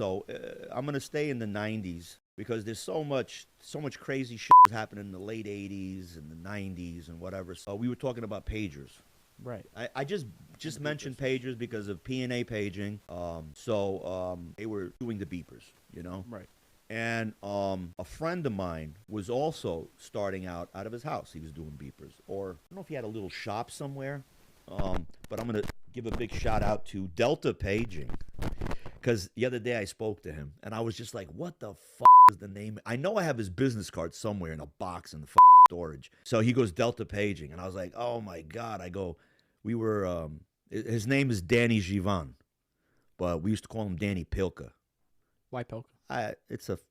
So I'm gonna stay in the '90s because there's so much crazy shit was happening in the late '80s and the '90s and whatever. So we were talking about pagers. Right. I just mentioned pagers because of P&A paging. They were doing the beepers, you know. Right. And a friend of mine was also starting out of his house. He was doing beepers, or I don't know if he had a little shop somewhere. But I'm gonna give a big shout out to Delta Paging, because the other day I spoke to him and I was just like, "What the fuck is the name?" I know I have his business card somewhere in a box in the storage. So he goes Delta Paging, and I was like, "Oh my god!" I go, "We were." His name is Danny Givan, but we used to call him Danny Pilka. Why Pilka? I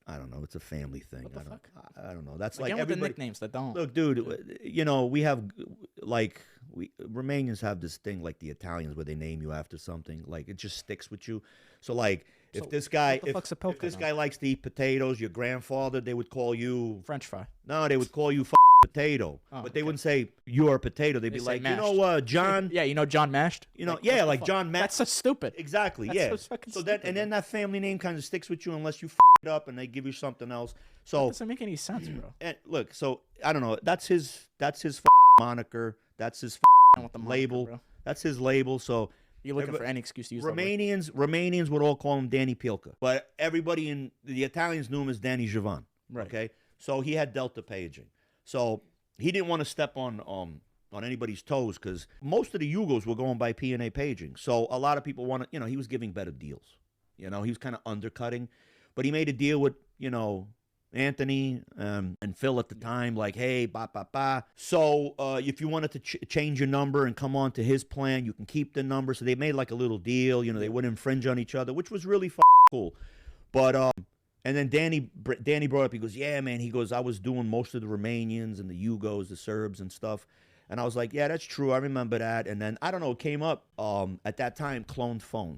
don't know. It's a family thing. What the fuck? I don't know. That's Again, like with the everybody. nicknames that don't. Look, dude. You know, we have like Romanians have this thing like the Italians where they name you after something. Like it just sticks with you. So like if So this guy what the fuck's a if Pilka this then? guy likes to eat potatoes, your grandfather, they would call you. French fry. No, they would call you potato, Oh, but they okay. wouldn't say you're a potato. They'd be say like, mashed. you know, John. Yeah, you know John Mashed. You know, Like, yeah, what the like fuck? John Matt. That's so stupid. Exactly, That's yeah. so fucking So stupid, and then that family name kind of sticks with you unless you it up and they give you something else. That So doesn't make any sense, bro. and look, so I don't know. That's his moniker. That's his I want the moniker, label. bro. That's his label. So You're looking for any excuse to use that word. Romanians would all call him Danny Pilka, but everybody in the Italians knew him as Danny Givan. Right. Okay, so he had Delta Paging. So he didn't want to step on anybody's toes because most of the Yugos were going by P&A paging. So a lot of people wanted, you know, he was giving better deals. You know, he was kind of undercutting, but he made a deal with, you know, Anthony and Phil at the time, like, hey, ba ba ba. So if you wanted to change your number and come on to his plan, you can keep the number. So they made like a little deal. You know, they wouldn't infringe on each other, which was really cool. But and then Danny brought up, he goes, yeah, man. He goes, I was doing most of the Romanians and the Yugos, the Serbs and stuff. And I was like, yeah, that's true. I remember that. And then, I don't know, it came up at that time, cloned phone.